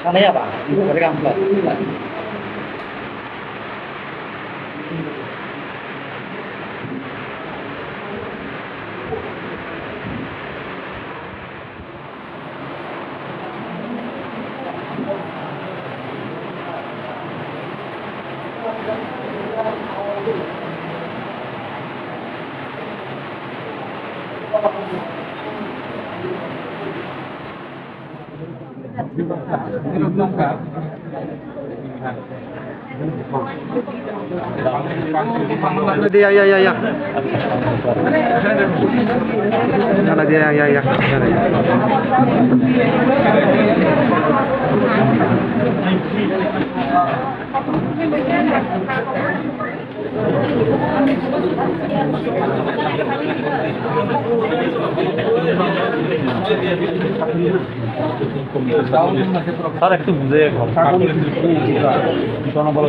Sana ya Pak, dari kampus. Ya. Jalan dia ya. Sir একটু বুঝে জনবল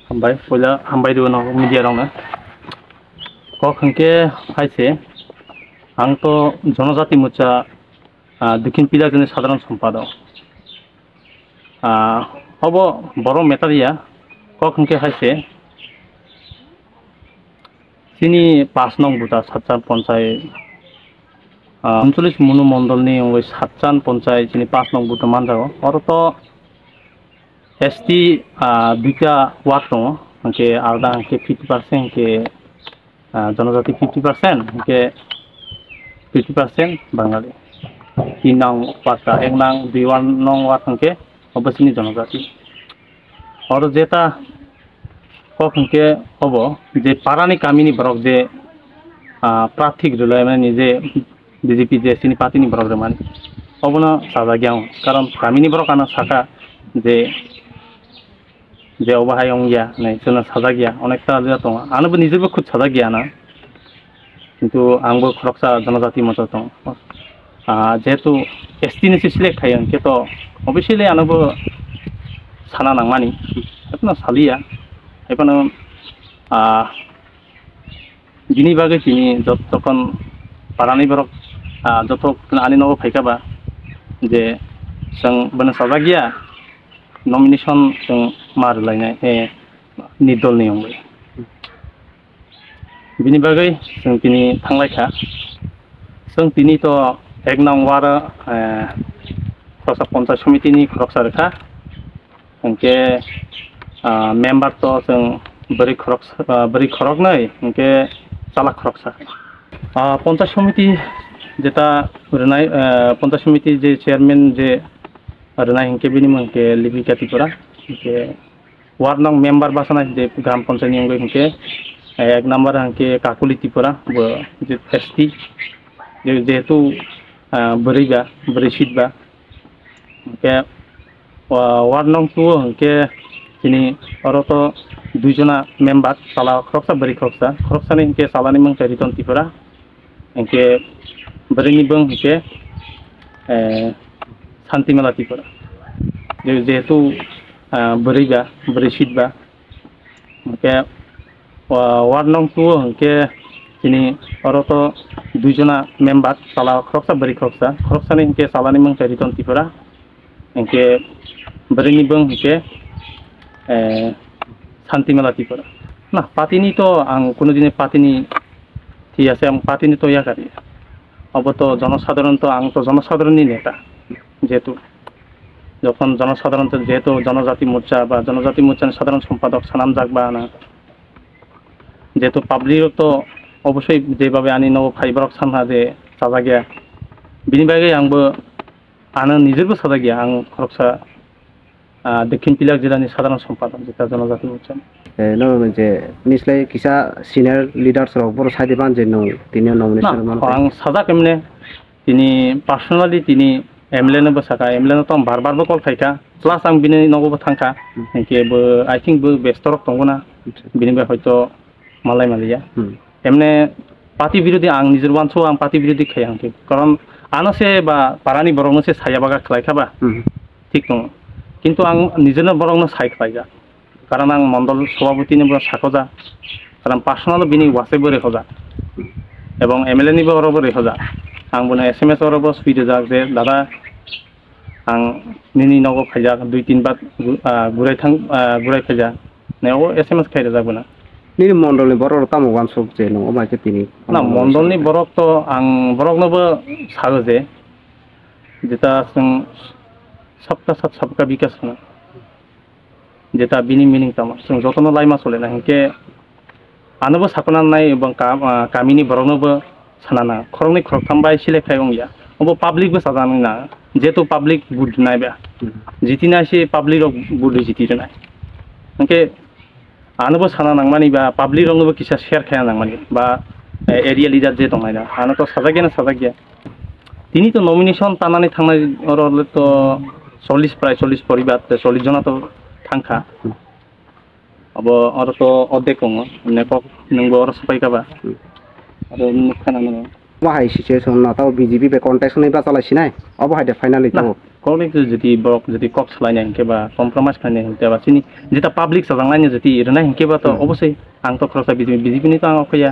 हामबाय पयला हामबाय दो न मीडिया रंना को खंके फाइसे आं तो जनजाति मोर्चा दक्षिण पिलाजोंनि साधारण सम्पादक अब बर' मेटारिया को खंके फाइसे सिनी 5 नং बुटा सातचान पञ्चायत 39 मनु मण्डलनि सातचान पञ्चायत सिनी 5 नং बुटा मानजागो और तो एसटी दुटा वार्ड दङ के आलदा के 50% के जनजाति 50% के 50% बांगाली 3 नং वार्ड 1 नং 2 नং वार्ड के अबसिनी जनजाति और जेता कखनके हब जे पारानि कामिनि बरक जे प्रार्थी गृलय माने निजे बीजेपी जे सिनि पार्टीनि बरक माने अबनो साजा गया कारण कामिनि बरक आना साका जे जे अबाहाय अंगिया नै सोना साजा गया अनेकता जा दं आनोबो निजेबो खुद साजा गया ना किन्तु आंबो खरकसा जनजाति मजा दं जेहेतु एसटी नि सिलेक्ट खायो केतो अबेसियली आनोबो साना नांमानि एपना सालिया एपना बिनि बागै तिनि जतन पारानि बरक जत आनि नबो फायखाबा जे जों बनो साजा गया नमिनेशन जों मारलायनाय निदलनि अंगै बिनि बागै जों तिनि थांलायखा जों तिनि तो एक नंबर खरसा पन्चायत समितिनि खरकसा रेखा उनके मेम्बार तो जों बोरै खरक नै उनके चाला खरकसा पन्चायत समिति जेता रनाय पन्चायत समिति जे चेयरमैन जे रनाय उनके बिनि उनके लिपिका तिपुरा उनके वार्ड नंग मेम्बार बासनाय जे ग्राम पंचायत नि उनके उनके एक नंबर उनके काकुली तिपुरा वो जे एसटी जेहेतु बोरै सीट बा उनके वार्ड नंग 2 उनके तिनि और तो दुइजना मेम्बार साला खरकसा बोरै खरकसा ने उनके सालानि मंग रिटर्न तिपुरा उनके बोरैनि बंग उनके शांतिमेला तिपुरा जेहेतु बोरै सीट बा उनके वार्ड नंग 2 उनके तिनि और तो दुइजना मेम्बार साला खरकसा बोरै खरकसा ने उनके सालानि मंग रिटर्न तिपुरा उनके बोरैनि बंग उनके शांतिमेला तिपुरा ना पार्टीनि तो आं कोनो दिन पार्टीनि ठीक আছে आं पार्टीनि तो याकारि अब तो जनसाधारण तो आं तो जनसाधारणनि नेता जेहेतु যখন জনসাধারণ যেহেতু জনজাতি মোর্চা বা জনজাতি মোর্চার সাধারণ সম্পাদক সানাম জাগবা না যেহেতু পাবলিক তো অবশ্যই যেভাবে আনি নব ফাইবারক সানহা যে সাজা গিয়া বিনি বাগै आंबो आनो निजेबो साजा गया आं खरकसा दक्षिण पिलाक जिल्लानि साधारण सम्पादक जेता जनजाति मोर्चा नो जे निस्लाय किसा सिनियर लिडार्स रक बर साइडे बान जे नो तिनि नमिनेशन मान आं साजा केमने तिनि पार्सोनाली तिनि एमएलए नो बसाका एमएलए तो बार बार कल खायखा प्लास आं बिनि नगोबो थांखा इनकेबो आई थिंक बो बेस्टरक दंगोना बिनिबे हयतो मालाय मालिया एमने पार्टी विरोधी आं निजर वानसो आं पार्टी विरोधी खाय आंके कारण आनसे बा पारानि बरंनो से साया बागा खालायखाबा ठीक दं किन्तु आं निजरनो बरंनो साय खालायगा कारण आं मंडल सभापति निबो साखजा कारण पार्सोनाल बिनि वासे बोरै खजा एवं एमएलए निबो अरबो रेखजा आं बुना एसएमएस अरबो स्पीड जा जे दादा आं निनि नगो खायजा 2-3 बार गुराय खायजा नेओ एसएमएस खायजा जाबोना नि मण्डलनि बरक तामो वानसक जे नो माके तिनि ना मण्डलनि बरक तो आं बरकनोबो सागो जे जेता जों सबका साथ सबका विकास होना जेता बिनि मिनिं तामा जों जतनो लाइमा सलेना हिंके आनोबो साखना नाय एवं कामिनि बरकनोबो सानाना खरंनि खरथामबाय सिलेक्ट खायंगिया अब पाब्लिक बो साजानो ना जेतो पाब्लिक बुद नायबा जितिना से पाब्लिक बुद जितिना हिंके आनोबो साना नांमानि बा पाब्लिक रंगबो किसा शेयर खाया नांमानि बा एरिया लिडार जे दंनायना आनो तो साजा गया तिनि तो नमिनेशन तानानै थांनाय अरले तो 40 प्राय 40 परिबार 40 जना तो थांखा अब और तो अधेक दङ नेकक नंबो और सफायखाबा आरो नखानानो बाहाय सिचुएशन ना ताव बीजेपी पे कन्टेस्ट नै बा चलायसिनाय अब हायदे फाइनाली तो कलेक्ट जति बरक जति कक सलायनाय हिंकेबा कम्प्रोमाइज खालायनाय हिंकेबा सिनि जेता पाब्लिक साजांनायनि जति रनाय हिंकेबा तो अबस्यै आं तो खरसा बीजेपी नि तो आं फैया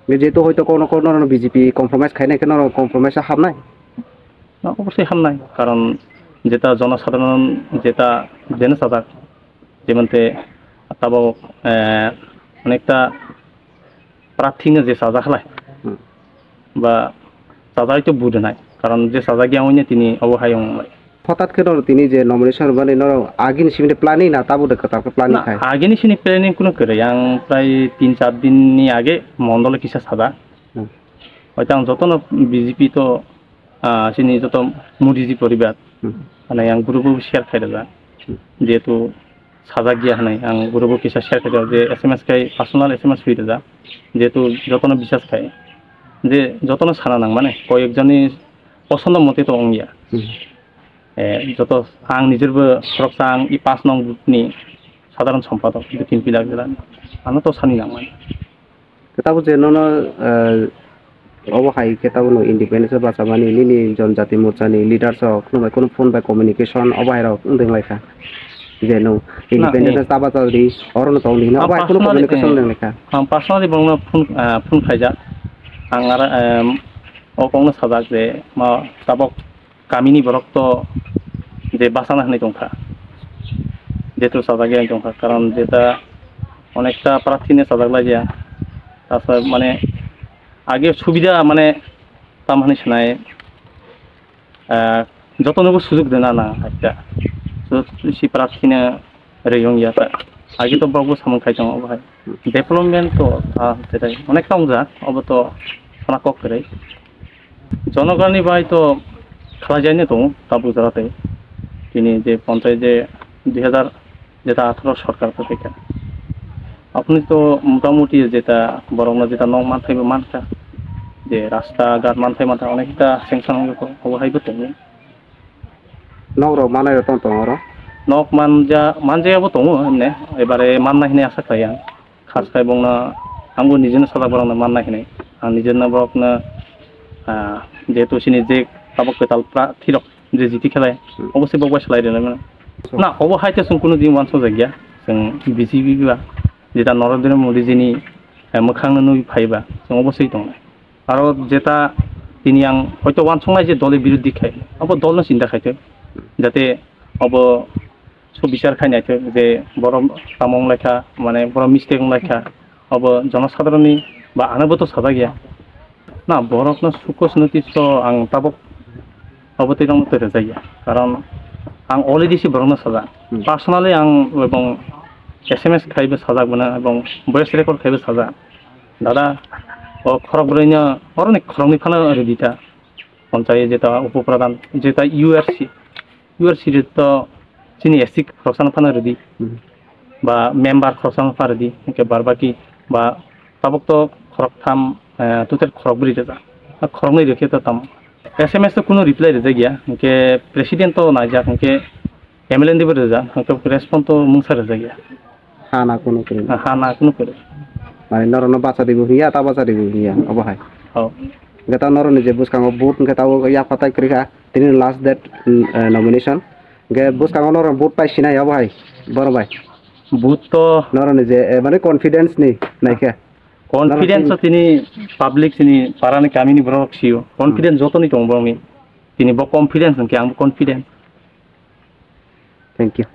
जेतो हयतो कोनो बीजेपी कम्प्रोमाइज खायनाय केन कम्प्रोमाइज हाबनाय अबस्यै हामनाय कारण जेता जनसाधारण जेता जेन साजाक जेमनते ताबो अनेकता प्रार्थीनो जे साजा खालाय बा साजाय तो बुदनाय कारण जे साजा गया होने तिनि अबहायं हठात के तिनि जे नमिनेशन बाने न आगिन सिमिने प्लानिंग ना ताबो de kata प्लानिंग खाय आगिनि सिनि प्लानिंग कुनो करे आं प्राय 3-4 दिन नि आगे मंडल किसा सादा हयतो आं जतनो बीजेपी तो सिनि जत मोदीजी परिबार माने आं ग्रुपबो शेयर खायदा जेहेतु সাজা গিয়া নাই আং গুরুবো কিসা শেয়ার খাই যে SMS খাই পার্সোনাল SMS হইতে যা যেহেতু যতনো বিশ্বাস খাই যে যতনো সানা নাং মানে কয়েকজনই পছন্দ মতে তো অংগিয়া যত আং নিজেরবো সরকসা আং ই 5 নং বুথনি সাধারণ সম্পাদক দুকিন পিলাক জেলা আনো তো সানি নাং মানে কেতাবো যে নন অবহাই কেতাবো ইন্ডিপেন্ডেন্স বাসামানি নিনি জনজাতি মোর্চানি লিডার্স কোনো ফোন বাই কমিউনিকেশন অবহাইরাও উন্দং লাইখা যে নো ইন্ডিপেন্ডেন্স তাবাতাদি অরণ তাউনি না অবহাই কোনো কমিউনিকেশন লেখা আং পার্সোনালি বংনা ফোন খাইজা আং আর অকংনা সাজাক যে মা তাবক কামিনি বরক তো যে বাসানা হনে দংখা যেহেতু সাজাগে দংখা কারণ যেটা অনেকটা প্রার্থী নিয়ে সাজাক লাগিয়া তাছাড়া মানে আগে সুবিধা মানে তামানি শোনায় যতটুকু সুযোগ দেনা না একটা সে প্রার্থী না রেয়ং ইয়াতা আগে তো বাবু সামন খাইতাম ভাই ডেভেলপমেন্ট তো যেটাই অনেক কাম যা অব তো সানা কক করে জনগণই ভাই তো খেলা যায় না তো তা বুঝাতে তিনি যে পঞ্চায়েত যে 2000 যেটা 18 সরকার থেকে আপনি তো মোটামুটি যেটা বরং যেটা নং মানথাইবো মানটা যে রাস্তাঘাট মানথাই মাথা অনেকটা স্যাংশন হবো তো নগর মানায় তং তং আর নক মানজায়াবো দङ এমনি এবারে মাননা হিনে আশা খাই आं खास खाय बंना आंबो निजेनो सादा बरंना मानना हिने आं निजेनो बरकनो जेहेतु सिनि जे ताबक केताल थिरक जे जिति खेलाय अबसे बगवा सलायदों ना अबो हाइते जों कुनु दिन वानस जायगा जों बिजेपि बा जेटा नरेन्द्र मोदी जिनि मोखांनो नुइ फायबा जों अबसे दङ आरो जेटा तिनि आं हयतो वानसंनाय जे दले बिरोधी खाय अबो दलनो चिन्ता खायथो जाते अब सुबिचार खायनायथो जे बर तामं लेखा माने बर मिस्टेक लेखा अब जनसाधारणनि बा आनोबो तो साजा गैया ना बरकनो सुखस नोटिस तो आं ताबक अब तेरं तो जाया कारण आं अलरेडि सि बरकनो साजा पार्सोनाली आं एबं SMS खायबो साजा बना एबं भয়েस रेकर्ड खायबो साजा दादा खरक बरैनो अरने खरंनि फाना रेडिटा पञ्चायत जेता उपप्रधान जेता URC तो sini esik khrosan phana redi ba member khrosan phana redi ke barbaki ba tabok to khorok tham tuter khorok bri ta khorok nei rekhe ta tam SMS to kuno reply re gya ke president to na ja ke MLN dibe re ja to response to mungsa re gya ha na kuno kore মানে নরন বাচ্চা দিব হিয়া তা বাচ্চা দিব হিয়া অবহাই ও গেতা নরন যে বুসকাঙ্গ বুট গেতা ইয়া পাতাই করিকা তিনি last that nomination গে বুসকাঙ্গ নরন বুট পাইছি না অবহাই বড় ভাই বুট তো নরন যে মানে কনফিডেন্স নি নাইকা কনফিডেন্স তিনি পাবলিক তিনি পারানি কামিনি ব্রক সিও কনফিডেন্স যতনি দं বমি তিনি ব কনফিডেন্স কে আং কনফিডেন্স থ্যাংক ইউ